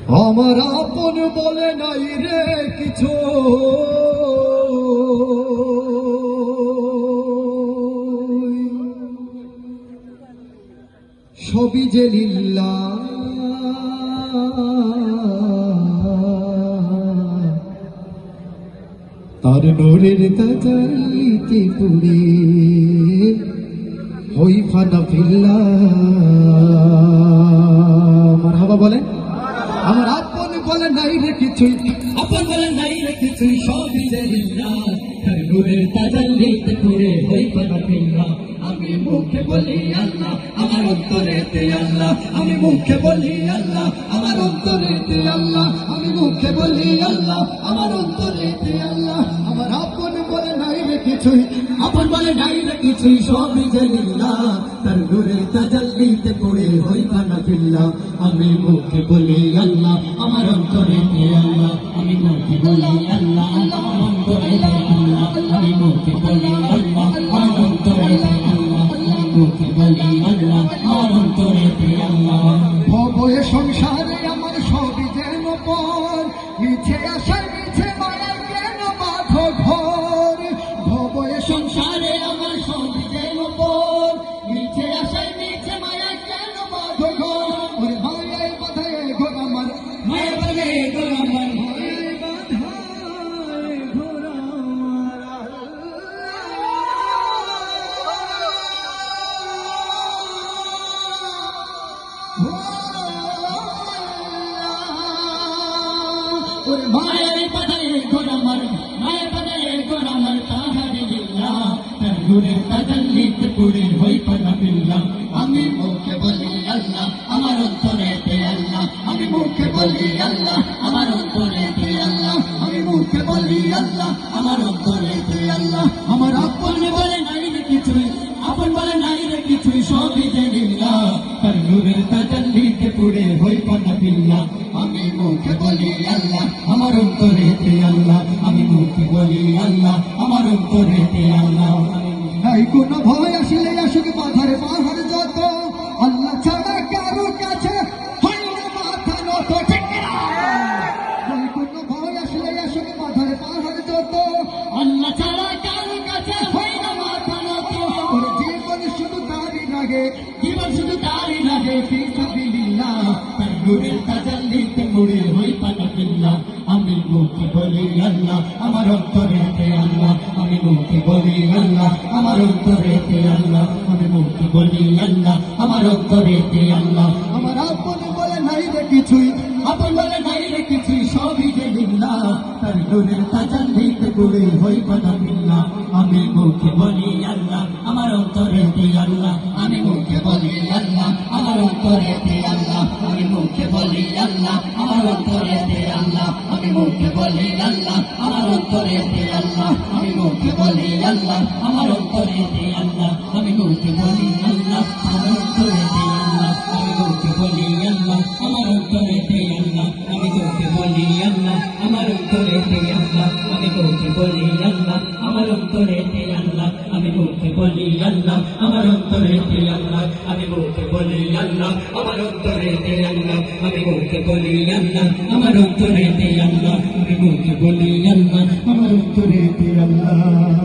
আমার আপন বলে নাই রে কিছু, সবই যে লিল্লাহ। তার নূরের তাজাইতে পুরে হই ফানা ফিল্লাহ। মারহাবা বলেন। আমার আপন বলে নাই রে কিছুই, আপন বলে নাই রে কিছুই, সবই যে লিল্লাহ। তার নূরের তাজাল্লিতে পুরে হই ফানা ফিল্লাহ। আমি মুখে বলি আল্লাহ, আমার অন্তরেতে আল্লাহ। আমি মুখে বলি আল্লাহ, আমার অন্তরেতে আল্লাহ। আমি মুখে বলি আল্লাহ, আমার অন্তরেতে আল্লাহ। আমার আপন বলে নাই রে কিছুই, আপন বলে নাই রে কিছুই, সবই যে লিল্লাহ। তার নূরের তাজাল্লিতে পুরে হই ফানা ফিল্লাহ। আমি মুখে বলি আল্লাহ, আমার অন্তরেতে আল্লাহ। আমি মুখে বলি আল্লাহ, আমার অন্তরেতে আল্লাহ। আমি মুখে বলি আল্লাহ, আমার অন্তরেতে আল্লাহ। আমি মুখে বলি আল্লাহ, আমার অন্তরেতে আল্লাহ। ভবয়ে সংসারে আমার সবই যেন পর, মিছে আশায় মিছে মায়ায় কেন বাঁধো ঘর। ভবয়ে সংসারে আমার সবই যেন পর, মিছে আশায় মিছে মায়ায় কেন বাঁধো ঘর। ওরে মায়ায় বাঁধায় ঘোর আমার, মায়া বলে ঘর আমার, মায়ায় বাঁধায় ঘোর আমার। ওরে মায়ের বাধায় ঘর আমার, মায়ের বাধায় ঘর আমার। তাহারে লিল্লাহ, তার নূরের তাজাল্লিতে পুরে হই ফানা ফিল্লাহ। আমি মুখে বলি আল্লাহ, আমার অন্তরেতে আল্লাহ। আমি মুখে বলি আল্লাহ, আমার অন্তরেতে আল্লাহ। আমি মুখে বলি আল্লাহ, আমার অন্তরেতে আল্লাহ। আমার আপন বলে নাই রে কিছুই, আপন বলে নাই রে কিছুই, সবই যে লিল্লাহ। তার নূরের তাজাল্লিতে পুরে হই ফানা ফিল্লাহ। আমি মুখে বলি আল্লাহ, আমার অন্তরেতে আল্লাহ। আমি মুখে বলি আল্লাহ, আমার অন্তরেতে আল্লাহ। নাই কোন ভয় আসলে আসুক বাধার পাহাড় যত, আল্লাহ ছাড়া কারো কাছে হয় না মাথা নত। ঠিক কিনা? নাই কোন ভয় আসলে আসুক বাধার পাহাড় যত, আল্লাহ ছাড়া কারো কাছে হয় না মাথা নত। ওরে জীবন শুধু তারই লাগে, জীবন শুধু তারই লাগে। ফি সাবিলিল্লাহ। তার নূরের তাজাল্লিতে মুড়ে হই ফানা ফিল্লাহ। আমি মুখে বলি আল্লাহ, আমার অন্তরেতে আল্লাহ। আমি মুখে বলি আল্লাহ, আমার অন্তরেতে আল্লাহ। আমি মুখে বলি আল্লাহ, আমার অন্তরেতে আল্লাহ। আমার আপন বলে নাই রে কিছুই, আপন বলে নাই রে কিছুই, সবই যে লিল্লাহ। তার নূরের তাজাল্লিতে পুরে হই ফানা ফিল্লাহ। আমি মুখে বলি আল্লাহ, আমার অন্তরেতে আল্লাহ। আমি মুখে বলি আল্লাহ, আমার অন্তরেতে আল্লাহ। আমি মুখে বলি আল্লাহ, আমার অন্তরেতে আল্লাহ। আমি মুখে বলি আল্লাহ, আমার অন্তরেতে আল্লাহ। আমি মুখে বলি আল্লাহ, আমার অন্তরেতে আল্লাহ। আমি মুখে বলি আল্লাহ, আমার অন্তরেতে আল্লাহ। আমি মুখে বলি আল্লাহ, আমার অন্তরেতে আল্লাহ। আমি মুখে বলি আল্লাহ, আমার অন্তরেতে আল্লাহ। আমি মুখে বলি আল্লাহ, আমার অন্তরেতে আল্লাহ। আমি মুখে বলি আল্লাহ, আমার অন্তরেতে আল্লাহ। আমি মুখে বলি আল্লাহ, আমার অন্তরেতে আল্লাহ। আমি মুখে বলি আল্লাহ, আমার অন্তরেতে আল্লাহ। আমি মুখে বলি আল্লাহ, আমার অন্তরেতে আল্লাহ।